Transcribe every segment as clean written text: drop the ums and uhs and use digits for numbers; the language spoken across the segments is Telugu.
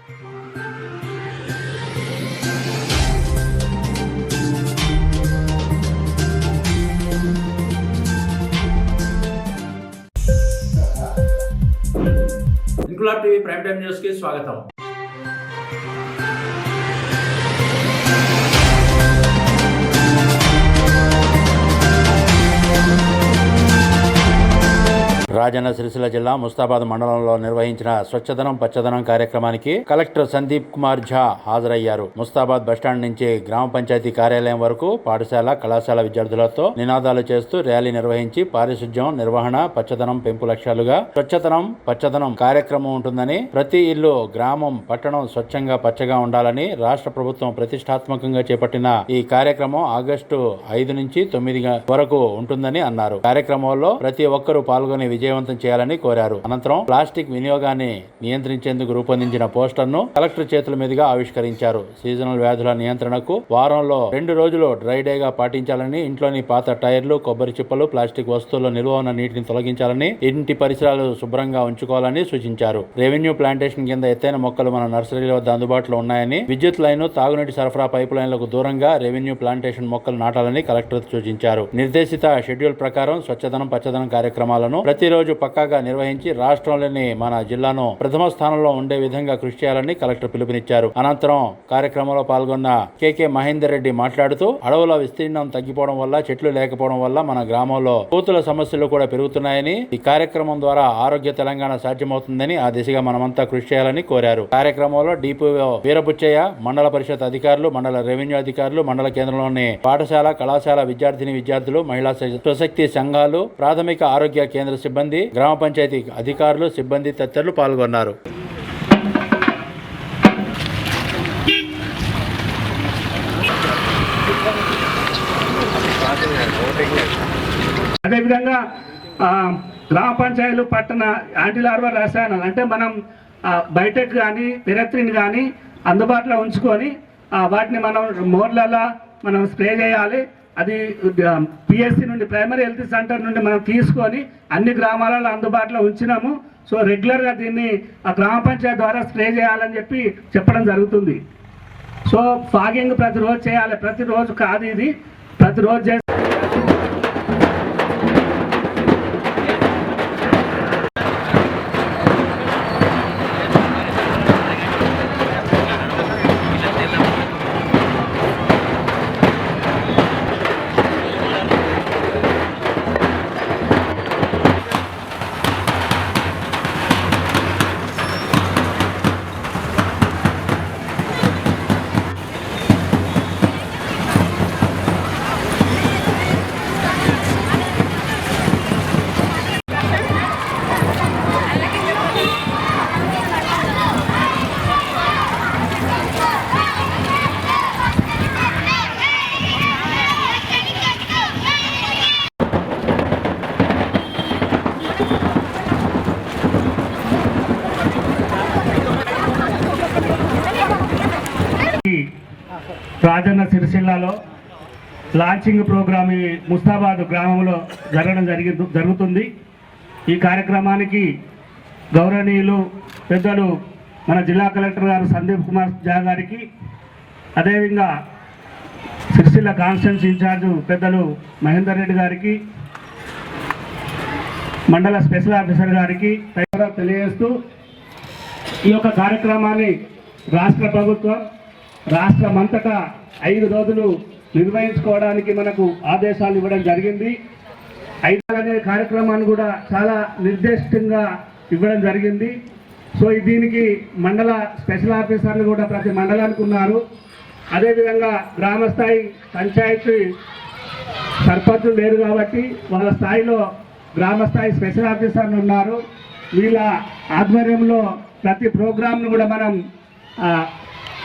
Inquilab TV prime time news కి స్వాగతం. రాజన్న సిరిసిల్ల జిల్లా ముస్తాబాద్ మండలంలో నిర్వహించిన స్వచ్ఛదనం పచ్చదనం కార్యక్రమానికి కలెక్టర్ సందీప్ కుమార్ ఝా హాజరయ్యారు. ముస్తాబాద్ బస్టాండ్ నుంచి గ్రామ పంచాయతీ కార్యాలయం వరకు పాఠశాల కళాశాల విద్యార్థులతో నినాదాలు చేస్తూ ర్యాలీ నిర్వహించి పారిశుధ్యం, నిర్వహణ, పచ్చదనం పెంపు లక్ష్యాలుగా స్వచ్ఛదనం పచ్చదనం కార్యక్రమం ఉంటుందని, ప్రతి ఇల్లు, గ్రామం, పట్టణం స్వచ్ఛంగా పచ్చగా ఉండాలని రాష్ట్ర ప్రభుత్వం ప్రతిష్టాత్మకంగా చేపట్టిన ఈ కార్యక్రమం ఆగస్టు 5 నుంచి 9 వరకు ఉంటుందని అన్నారు. కార్యక్రమంలో ప్రతి ఒక్కరూ పాల్గొని విజయవంతం చేయాలని కోరారు. అనంతరం ప్లాస్టిక్ వినియోగాన్ని నియంత్రించేందుకు రూపొందించిన పోస్టర్ను కలెక్టర్ చేతుల మీదుగా ఆవిష్కరించారు. సీజనల్ వ్యాధుల నియంత్రణకు వారంలో 2 రోజులు డ్రై డేగా పాటించాలని, ఇంట్లోని పాత టైర్లు, కొబ్బరి చిప్పలు, ప్లాస్టిక్ వస్తువుల నిల్వ ఉన్న నీటిని తొలగించాలని, ఇంటి పరిసరాలు శుభ్రంగా ఉంచుకోవాలని సూచించారు. రెవెన్యూ ప్లాంటేషన్ కింద ఎత్తైన మొక్కలు మన నర్సరీల వద్ద అందుబాటులో ఉన్నాయని, విద్యుత్ లైన్, తాగునీటి సరఫరా పైపు లైన్లకు దూరంగా రెవెన్యూ ప్లాంటేషన్ మొక్కలు నాటాలని కలెక్టర్ సూచించారు. నిర్దేశిత షెడ్యూల్ ప్రకారం స్వచ్ఛదనం పచ్చదనం కార్యక్రమాలను ప్రతిరోజు పక్కాగా నిర్వహించి రాష్ట్రంలోని మన జిల్లాను ప్రథమ స్థానంలో ఉండే విధంగా కృషి చేయాలని కలెక్టర్ పిలుపునిచ్చారు. అనంతరం కార్యక్రమంలో పాల్గొన్న కేకే మహేందర్ రెడ్డి మాట్లాడుతూ, అడవుల విస్తీర్ణం తగ్గిపోవడం వల్ల, చెట్లు లేకపోవడం వల్ల మన గ్రామంలో కోతుల సమస్యలు కూడా పెరుగుతున్నాయని, ఈ కార్యక్రమం ద్వారా ఆరోగ్య తెలంగాణ సాధ్యమవుతుందని, ఆ దిశగా మనమంతా కృషి చేయాలని కోరారు. కార్యక్రమంలో డిపిఓ వీరబుచ్చయ్య, మండల పరిషత్ అధికారులు, మండల రెవెన్యూ అధికారులు, మండల కేంద్రంలోని పాఠశాల కళాశాల విద్యార్థులు, మహిళా స్వశక్తి సంఘాలు, ప్రాథమిక ఆరోగ్య కేంద్ర సిబ్బంది, గ్రామ పంచాయతీ అధికారులు, సిబ్బంది తదితరులు పాల్గొన్నారు. అదేవిధంగా గ్రామ పంచాయతీలు, పట్టణ యాంటీ లార్వల్ రసాయనాలు అంటే మనం బయటకు కానీ పిరత్రిని కానీ అందుబాటులో ఉంచుకొని వాటిని మనం మోర్లలో మనం స్ప్రే చేయాలి. అది పిఎస్సి నుండి, ప్రైమరీ హెల్త్ సెంటర్ నుండి మనం తీసుకొని అన్ని గ్రామాలలో అందుబాటులో ఉంచినాము. సో రెగ్యులర్గా దీన్ని ఆ గ్రామ పంచాయతీ ద్వారా స్ప్రే చేయాలని చెప్పడం జరుగుతుంది. సో ఫాగింగ్ ప్రతిరోజు చేయాలి, ప్రతిరోజు కాదు, ఇది ప్రతిరోజు చేస్తే రాజన్న సిరిసిల్లాలో లాంచింగ్ ప్రోగ్రామ్ ఈ ముస్తాబాద్ గ్రామంలో జరుగుతుంది. ఈ కార్యక్రమానికి గౌరవనీయులు పెద్దలు మన జిల్లా కలెక్టర్ గారు సందీప్ కుమార్ ఝా గారికి, అదేవిధంగా సిరిసిల్ల కాన్స్టిట్యున్సీ ఇన్ఛార్జు పెద్దలు మహేందర్ రెడ్డి గారికి, మండల స్పెషల్ ఆఫీసర్ గారికి తెలియజేస్తూ, ఈ యొక్క కార్యక్రమాన్ని రాష్ట్ర ప్రభుత్వం రాష్ట్రమంతటా 5 రోజులు నిర్వహించుకోవడానికి మనకు ఆదేశాలు ఇవ్వడం జరిగింది. 5 అనే కార్యక్రమాన్ని కూడా చాలా నిర్దిష్టంగా ఇవ్వడం జరిగింది. సో దీనికి మండల స్పెషల్ ఆఫీసర్లు కూడా ప్రతి మండలానికి ఉన్నారు. అదేవిధంగా గ్రామ స్థాయి పంచాయతీ సర్పంచులు లేరు కాబట్టి వాళ్ళ స్థాయిలో గ్రామ స్థాయి స్పెషల్ ఆఫీసర్లు ఉన్నారు. వీళ్ళ ఆధ్వర్యంలో ప్రతి ప్రోగ్రాంను కూడా మనం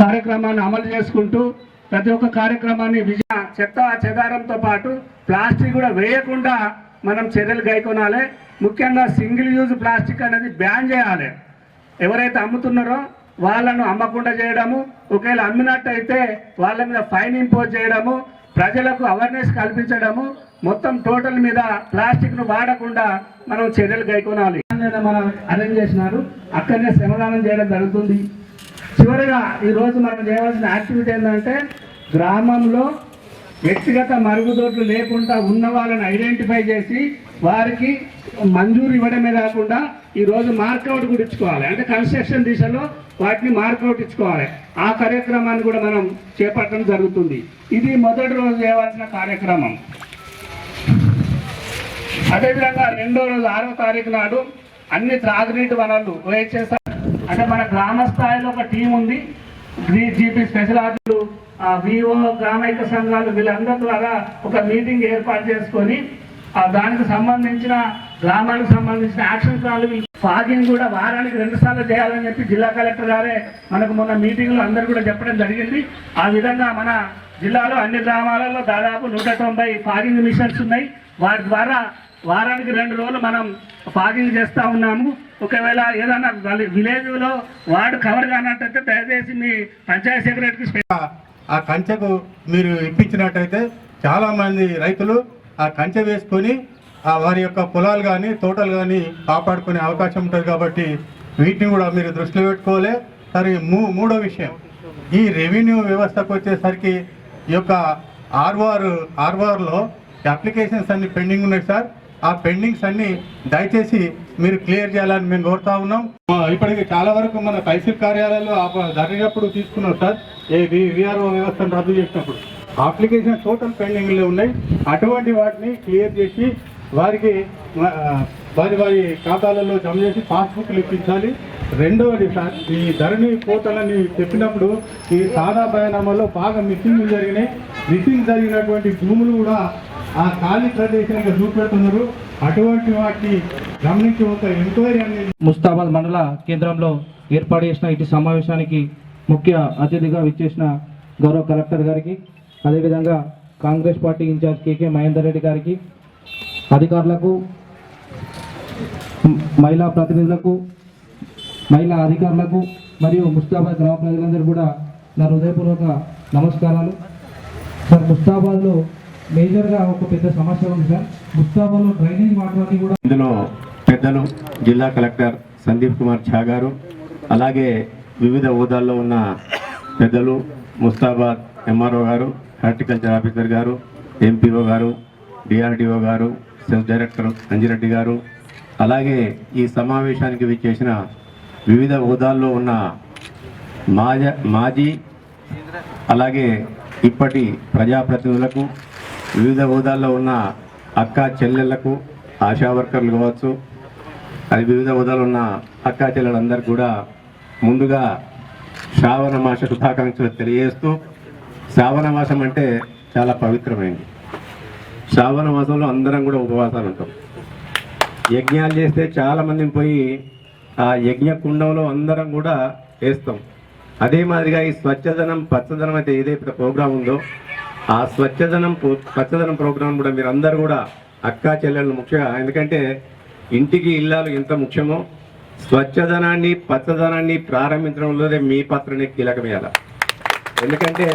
కార్యక్రమాన్ని అమలు చేసుకుంటూ ప్రతి ఒక్క కార్యక్రమాన్ని చెత్త చెదారంతో పాటు ప్లాస్టిక్ కూడా వేయకుండా మనం చర్యలు గైకొనాలి. ముఖ్యంగా సింగిల్ యూజ్ ప్లాస్టిక్ అనేది బ్యాన్ చేయాలి. ఎవరైతే అమ్ముతున్నారో వాళ్ళను అమ్మకుండా చేయడము, ఒకవేళ అమ్మినట్టయితే వాళ్ళ మీద ఫైన్ ఇంపోజ్ చేయడము, ప్రజలకు అవేర్నెస్ కల్పించడము, మొత్తం టోటల్ మీద ప్లాస్టిక్ను వాడకుండా మనం చర్యలు గైకొనాలి. మనం అరేంజ్ చేసినారు, అక్కడనే శ్రమదానం చేయడం జరుగుతుంది. చివరిగా ఈరోజు మనం చేయవలసిన యాక్టివిటీ ఏంటంటే గ్రామంలో వ్యక్తిగత మరుగుదొడ్లు లేకుండా ఉన్న వాళ్ళని ఐడెంటిఫై చేసి వారికి మంజూరు ఇవ్వడమే కాకుండా ఈరోజు మార్కౌట్ కూడా ఇచ్చుకోవాలి. అంటే కన్స్ట్రక్షన్ దిశలో వాటిని మార్కౌట్ ఇచ్చుకోవాలి. ఆ కార్యక్రమాన్ని కూడా మనం చేపట్టడం జరుగుతుంది. ఇది మొదటి రోజు చేయవలసిన కార్యక్రమం. అదేవిధంగా రెండో రోజు 6వ తారీఖు నాడు అన్ని త్రాగునీటి వనరులు OHS అంటే మన గ్రామ స్థాయిలో ఒక టీం ఉంది. GP స్పెషల్ ఆఫీసులు, VO, గ్రామైక సంఘాలు వీళ్ళందరి ద్వారా ఒక మీటింగ్ ఏర్పాటు చేసుకొని దానికి సంబంధించిన గ్రామానికి సంబంధించిన యాక్షన్ ప్లాన్లు ఫాగింగ్ కూడా వారానికి 2 సార్లు చేయాలని చెప్పి జిల్లా కలెక్టర్ గారే మనకు మొన్న మీటింగ్లో అందరూ కూడా చెప్పడం జరిగింది. ఆ విధంగా మన జిల్లాలో అన్ని గ్రామాలలో దాదాపు 190 ఫాగింగ్ మిషన్స్ ఉన్నాయి. వాటి ద్వారా వారానికి 2 రోజులు మనం ఫాగింగ్ చేస్తూ ఉన్నాము. ఒకవేళ ఏదైనా విలేజ్లో వార్డు కవర్ కానట్టయితే దయచేసి మీ పంచాయతీ సెక్రటరీకి ఆ కంచెకు మీరు ఇప్పించినట్టయితే చాలామంది రైతులు ఆ కంచె వేసుకొని వారి యొక్క పొలాలు కానీ తోటలు కానీ కాపాడుకునే అవకాశం ఉంటుంది. కాబట్టి వీటిని కూడా మీరు దృష్టిలో పెట్టుకోవాలి. సరే, మూడో విషయం, ఈ రెవెన్యూ వ్యవస్థకు వచ్చేసరికి ఈ యొక్క ఆర్ఓఆర్లో అప్లికేషన్స్ అన్ని పెండింగ్ ఉన్నాయి సార్. ఆ పెండింగ్స్ అన్ని దయచేసి మీరు క్లియర్ చేయాలని మేము కోరుతా ఉన్నాం. ఇప్పటికి చాలా వరకు మన తహసీల్ కార్యాలయాల్లో జరిగినప్పుడు తీసుకున్నాం సార్. VRO వ్యవస్థను రద్దు చేసినప్పుడు అప్లికేషన్ టోటల్ పెండింగ్లో ఉన్నాయి. అటువంటి వాటిని క్లియర్ చేసి వారికి వారి ఖాతాలలో జమ చేసి పాస్బుక్లు ఇప్పించాలి. రెండవది సార్, ఈ ధరణి పోర్టల్ అని చెప్పినప్పుడు ఈ సాదా బయానామాలో బాగా మిస్సింగ్ జరిగినాయి. మిస్సింగ్ జరిగినటువంటి భూములు కూడా ఆ ఖాళీ ప్రదేశంగా చూపెడుతున్నారు. అటువంటి వాటిని గమనించి ఒక ఎంక్వైరీ అనేది ముస్తాబాద్ మండల కేంద్రంలో ఏర్పాటు చేసిన ఇటు సమావేశానికి ముఖ్య అతిథిగా విచ్చేసిన గౌరవ కలెక్టర్ గారికి, అదేవిధంగా Congress party in charge KK Mahender Reddy గారికి, అధికారులకు, మహిళా ప్రతినిధులకు, మహిళా అధికారులకు మరియు ముస్తాబాద్ గ్రామ ప్రజలందరూ కూడా నా హృదయపూర్వక నమస్కారాలు. సార్, ముస్తాబాద్లో మేజర్గా ఒక పెద్ద సమస్య ఉంది సార్. ముస్తాబాద్లో డ్రైనేజ్ వాటర్ అన్ని కూడా ఇందులో పెద్దలు జిల్లా కలెక్టర్ సందీప్ కుమార్ ఝా గారు, అలాగే వివిధ హోదాల్లో ఉన్న పెద్దలు ముస్తాబాద్ MRO గారు, హార్టికల్చర్ ఆఫీసర్ గారు, MPO గారు, DRDO గారు, సెల్ఫ్ డైరెక్టర్ అంజిరెడ్డి గారు, అలాగే ఈ సమావేశానికి విచ్చేసిన వివిధ హోదాల్లో ఉన్న మాజీ అలాగే ఇప్పటి ప్రజాప్రతినిధులకు, వివిధ హోదాల్లో ఉన్న అక్క చెల్లెళ్లకు, ఆశా వర్కర్లు కావచ్చు, అది వివిధ హోదాలో ఉన్న అక్క చెల్లెలందరూ కూడా ముందుగా శ్రావణ మాస శుభాకాంక్షలు తెలియజేస్తూ, శ్రావణ మాసం అంటే చాలా పవిత్రమైంది. శ్రావణ మాసంలో అందరం కూడా ఉపవాసాలు ఉంటాం. యజ్ఞాలు చేస్తే చాలామందిని పోయి ఆ యజ్ఞ కుండంలో అందరం కూడా వేస్తాం. అదే మాదిరిగా ఈ స్వచ్ఛదనం పచ్చదనం అయితే ఏదైతే ప్రోగ్రాం ఉందో ఆ స్వచ్ఛదనం పచ్చదనం ప్రోగ్రాం కూడా మీరు అందరూ కూడా అక్కా చెల్లెళ్ళు ముఖ్యంగా, ఎందుకంటే ఇంటికి ఇల్లాలు ఎంత ముఖ్యమో స్వచ్ఛదనాన్ని పచ్చదనాన్ని ప్రారంభించడంలోనే మీ పాత్రని కీలకమేయాల. ఎందుకంటే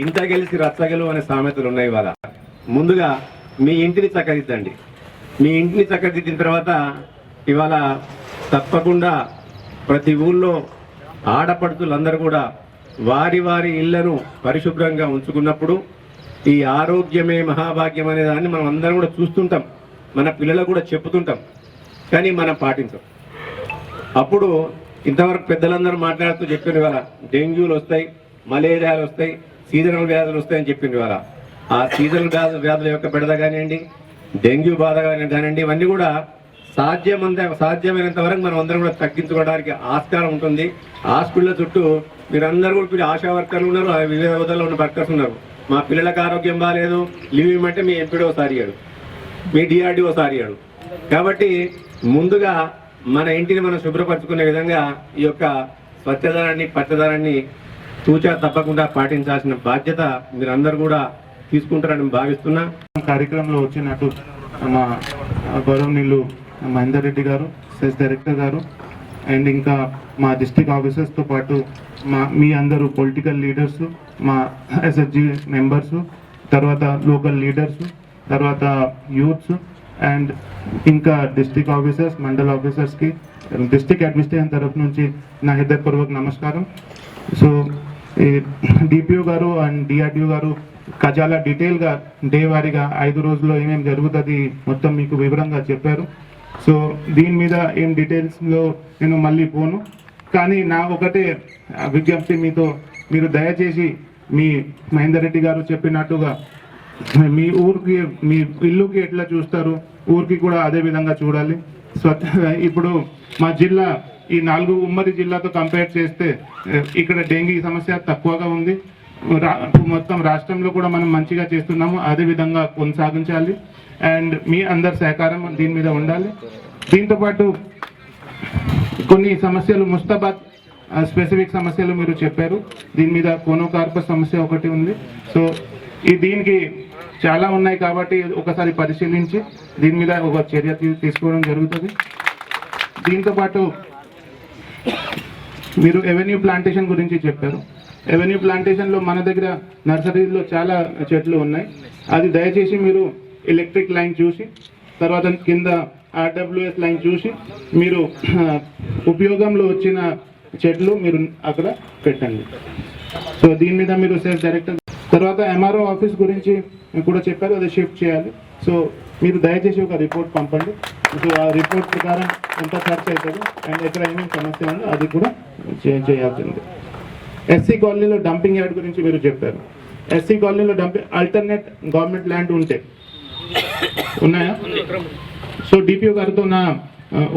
ఇంట గెలిచి రచ్చగలు అనే సామెతలు ఉన్నాయి. ఇవాళ ముందుగా మీ ఇంటిని చక్కదిద్దండి. మీ ఇంటిని చక్కదిద్దిన తర్వాత ఇవాళ తప్పకుండా ప్రతి ఊళ్ళో ఆడపడుతులందరూ కూడా వారి వారి ఇళ్లను పరిశుభ్రంగా ఉంచుకున్నప్పుడు ఈ ఆరోగ్యమే మహాభాగ్యం అనే దాన్ని మనం అందరం కూడా చూస్తుంటాం, మన పిల్లలకు కూడా చెప్పుతుంటాం, కానీ మనం పాటించాం. అప్పుడు ఇంతవరకు పెద్దలందరూ మాట్లాడుతూ చెప్పిన ఇవాళ డెంగ్యూలు వస్తాయి, మలేరియాలు వస్తాయి, సీజనల్ వ్యాధులు వస్తాయని చెప్పింది. ఇవాళ ఆ సీజనల్ వ్యాధుల యొక్క బెడద కానివ్వండి, డెంగ్యూ బాధ కానివ్వండి, ఇవన్నీ కూడా సాధ్యమైనంత వరకు మనం అందరం కూడా తగ్గించుకోవడానికి ఆస్కారం ఉంటుంది. హాస్పిటల్ చుట్టూ మీరందరూ కూడా ఆశా వర్కర్లు ఉన్నారు, వివిధ హోదాల్లో ఉన్న వర్కర్స్ ఉన్నారు. మా పిల్లలకు ఆరోగ్యం బాగాలేదు, లీవ్ ఇవ్వమంటే మీ ఎంపీడో సారి ఇయ్యాడు, మీ DRDO సారి ఇయ్యాడు. కాబట్టి ముందుగా మన ఇంటిని మనం శుభ్రపరచుకునే విధంగా ఈ యొక్క స్వచ్ఛదనాన్ని పచ్చదనాన్ని తూచా తప్పకుండా పాటించాల్సిన బాధ్యత మీరందరూ కూడా తీసుకుంటారని భావిస్తున్నా. కార్యక్రమంలో వచ్చినట్టు మా గౌరవనీయులు మహేందర్ రెడ్డి గారు, సెస్ డైరెక్టర్ గారు, అండ్ ఇంకా మా డిస్ట్రిక్ట్ ఆఫీసర్స్తో పాటు మీ అందరూ పొలిటికల్ లీడర్స్, మా SSG మెంబర్స్, తర్వాత లోకల్ లీడర్స్, తర్వాత యూత్స్ అండ్ ఇంకా డిస్ట్రిక్ట్ ఆఫీసర్స్, మండల్ ఆఫీసర్స్కి, డిస్ట్రిక్ట్ అడ్మినిస్ట్రేషన్ తరఫు నుంచి నా హృదయపూర్వక నమస్కారం. సో డిపిఓ గారు అండ్ డిఆర్డిఓ గారు చాలా డీటెయిల్గా డే వారీగా 5 రోజుల్లో ఏమేమి జరుగుతుంది మొత్తం మీకు వివరంగా చెప్పారు. సో దీని మీద ఏం డీటెయిల్స్లో నేను మళ్ళీ పోను, కానీ నా ఒకటే విజ్ఞప్తి మీతో, మీరు దయచేసి మీ మహేందర్ రెడ్డి గారు చెప్పినట్టుగా మీ ఊరికి మీ ఇల్లుకి ఎట్లా చూస్తారు ఊరికి కూడా అదే విధంగా చూడాలి. ఇప్పుడు మా జిల్లా ఈ 4 ఉమ్మడి జిల్లాతో కంపేర్ చేస్తే ఇక్కడ డెంగీ సమస్య తక్కువగా ఉంది. మొత్తం రాష్ట్రంలో కూడా మనం మంచిగా చేస్తున్నాము, అదే విధంగా కొనసాగించాలి. అండ్ మీ అందరి సహకారం దీని మీద ఉండాలి. దీంతోపాటు కొన్ని సమస్యలు ముస్తాబాద్ స్పెసిఫిక్ సమస్యలు మీరు చెప్పారు. దీని మీద కోనోకార్పస్ సమస్య ఒకటి ఉంది. సో దీనికి చాలా ఉన్నాయి కాబట్టి ఒకసారి పరిశీలించి దీని మీద ఒక చర్య తీసుకోవడం జరుగుతుంది. దీంతోపాటు మీరు ఎవెన్యూ ప్లాంటేషన్ గురించి చెప్పారు. ఎవెన్యూ ప్లాంటేషన్లో మన దగ్గర నర్సరీలో చాలా చెట్లు ఉన్నాయి. అది దయచేసి మీరు ఎలక్ట్రిక్ లైన్ చూసి తర్వాత కింద ఆర్డబ్ల్యూఎస్ లైన్ చూసి మీరు ఉపయోగంలో వచ్చిన చెట్లు మీరు అక్కడ పెట్టండి. సో దీని మీద మీరు సేల్స్ డైరెక్టర్ తర్వాత ఎంఆర్ఓ ఆఫీస్ గురించి కూడా చెప్పారు, అది షిఫ్ట్ చేయాలి. సో మీరు దయచేసి ఒక రిపోర్ట్ పంపండి. సో ఆ రిపోర్ట్ ప్రకారం ఎంత ఖర్చు అవుతుంది అండ్ ఎక్కడ ఏమేమి సమస్య ఉందో అది కూడా చేయాల్సింది. ఎస్సీ కాలనీలో డంపింగ్ యార్డ్ గురించి మీరు చెప్పారు. ఎస్సీ కాలనీలో డంపింగ్ ఆల్టర్నేట్ గవర్నమెంట్ ల్యాండ్ ఉన్నాయా? సో డిపిఓ గారితో నా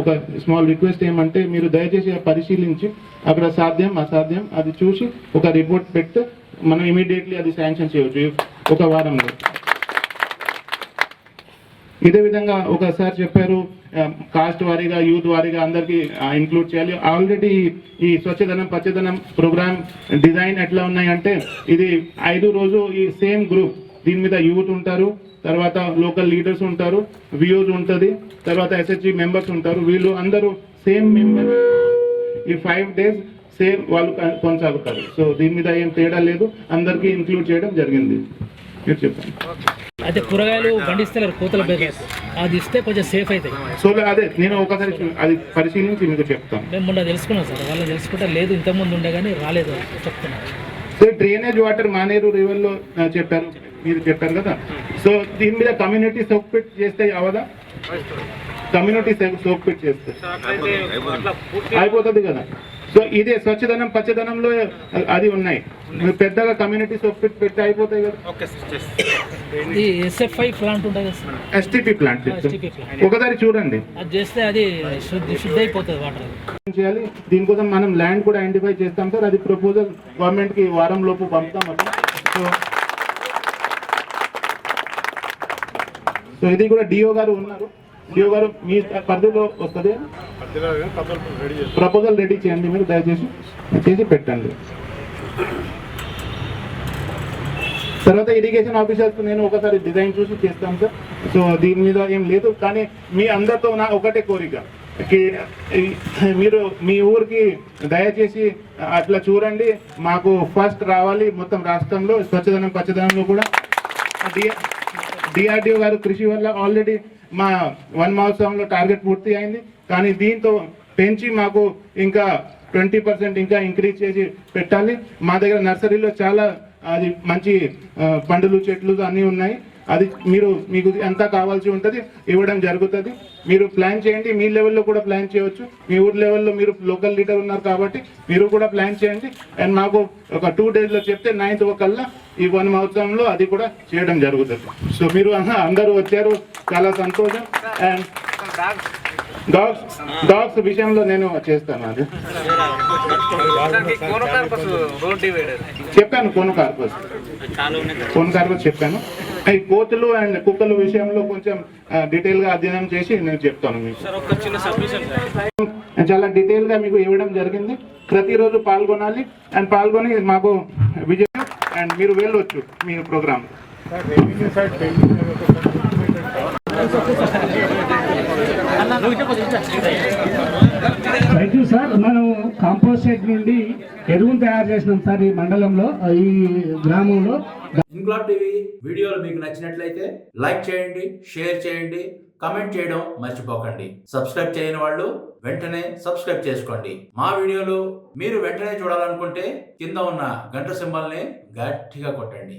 ఒక స్మాల్ రిక్వెస్ట్ ఏమంటే మీరు దయచేసి పరిశీలించి అక్కడ సాధ్యం అసాధ్యం అది చూసి ఒక రిపోర్ట్ పెడితే మనం ఇమీడియట్లీ అది శాంక్షన్ చేయవచ్చు ఒక వారంలో. ఇదే విధంగా ఒకసారి చెప్పారు కాస్ట్ వారీగా యూత్ వారీగా అందరికీ ఇంక్లూడ్ చేయాలి. ఆల్రెడీ ఈ స్వచ్ఛధనం పచ్చదనం ప్రోగ్రామ్ డిజైన్ ఎట్లా ఉన్నాయంటే ఇది 5 రోజు ఈ సేమ్ గ్రూప్, దీని మీద యూత్ ఉంటారు, తర్వాత లోకల్ లీడర్స్ ఉంటారు, వియోస్ ఉంటుంది, తర్వాత ఎస్హెచ్జి మెంబర్స్ ఉంటారు. వీళ్ళు అందరూ సేమ్ మెంబర్స్ ఈ 5 days సేమ్ వాళ్ళు కొనసాగుతారు. సో దీని మీద ఏం తేడా లేదు, అందరికీ ఇంక్లూడ్ చేయడం జరిగింది. మీరు చెప్పండి. అయితే కూరగాయలు పండిస్తారు కోతల అది ఇస్తే కొంచెం సేఫ్ అవుతాయి. సో అదే నేను ఒకసారి అది పరిశీలించి మీకు చెప్తాను. మేము మొన్న తెలుసుకున్నాం సార్, వాళ్ళు తెలుసుకుంటే లేదు ఇంతకుముందు ఉండే కానీ రాలేదు చెప్తున్నాను. సో డ్రైనేజ్ వాటర్ మానేరు రివర్లో చెప్పారు, మీరు చెప్పారు కదా. సో దీని మీద కమ్యూనిటీ సోక్ పిట్ చేస్తే అవదా? కమ్యూనిటీ సోక్ పిట్ చేస్తే అయిపోతుంది కదా. సో ఇదే స్వచ్ఛధనం పచ్చదనంలో అది ఉన్నాయి, పెద్దగా కమ్యూనిటీ సోక్ పిట్ పెట్టి అయిపోతాయి కదా. ఈ ఎస్ఎఫ్ఐ ప్లాంట్ ఉంటుంది కదా సార్, ఎస్టీపీ ప్లాంట్ ఒకసారి చూడండి, అది చేస్తే అది శుద్ధి అయిపోతుంది వాటర్ చేయాలి. దీనికోసం మనం ల్యాండ్ కూడా ఐడెంటిఫై చేస్తాం సార్, అది ప్రపోజల్ గవర్నమెంట్కి వారం లోపు పంపుతాం అప్పుడు. సో ఇది కూడా డిఓ గారు ఉన్నారు, డిఓ గారు మీ పరిధిలో వస్తుంది, ప్రపోజల్ రెడీ చేయండి మీరు దయచేసి చేసి పెట్టండి. తర్వాత ఇరిగేషన్ ఆఫీసర్స్ నేను ఒకసారి డిజైన్ చూసి చేస్తాను సార్. సో దీని మీద ఏం లేదు, కానీ మీ అందరితో నా ఒకటే కోరిక, మీరు మీ ఊరికి దయచేసి అట్లా చూడండి, మాకు ఫస్ట్ రావాలి మొత్తం రాష్ట్రంలో స్వచ్ఛధనం పచ్చదనంలో కూడా. డిఆర్డిఓ గారు కృషి వల్ల ఆల్రెడీ మా 1 మహోత్సవంలో టార్గెట్ పూర్తి అయింది, కానీ దీంతో పెంచి మాకు ఇంకా 20% ఇంకా ఇంక్రీజ్ చేసి పెట్టాలి. మా దగ్గర నర్సరీలో చాలా అది మంచి పండ్లు చెట్లు అన్నీ ఉన్నాయి, అది మీకు ఎంత కావాల్సి ఉంటుంది ఇవ్వడం జరుగుతుంది. మీరు ప్లాన్ చేయండి, మీ లెవెల్లో కూడా ప్లాన్ చేయవచ్చు, మీ ఊరు లెవెల్లో మీరు లోకల్ లీడర్ ఉన్నారు కాబట్టి మీరు కూడా ప్లాన్ చేయండి. అండ్ మాకు ఒక 2 daysలో చెప్తే 9th కల్లా ఈ 1 మహోత్సవంలో అది కూడా చేయడం జరుగుతుంది. సో మీరు అందరూ వచ్చారు, చాలా సంతోషం. అండ్ డాగ్స్ విషయంలో నేను చేస్తాను, అది చెప్పాను, కోనోకార్పస్ చెప్పాను. ఈ కోతులు అండ్ కుక్కల విషయంలో కొంచెం డీటెయిల్గా అధ్యయనం చేసి నేను చెప్తాను మీకు. చాలా డీటెయిల్గా మీకు ఇవ్వడం జరిగింది. ప్రతిరోజు పాల్గొనాలి అండ్ పాల్గొని మాకు విజయం అండ్ మీరు వెళ్ళొచ్చు మీ ప్రోగ్రామ్. Thank you sir. మనం కాంపోస్ట్ షెడ్ నుండి ఎరువును తయారు చేసినాం సార్ ఈ మండలంలో, ఈ గ్రామంలో. ఇన్క్లాబ్ టీవీ వీడియోలు మీకు నచ్చినట్లయితే లైక్ చేయండి, షేర్ చేయండి, కమెంట్ చేయడం మర్చిపోకండి. సబ్స్క్రైబ్ చేయని వాళ్ళు వెంటనే సబ్స్క్రైబ్ చేసుకోండి. మా వీడియోలు మీరు వెంటనే చూడాలనుకుంటే కింద ఉన్న గంట సింబల్ని గట్టిగా కొట్టండి.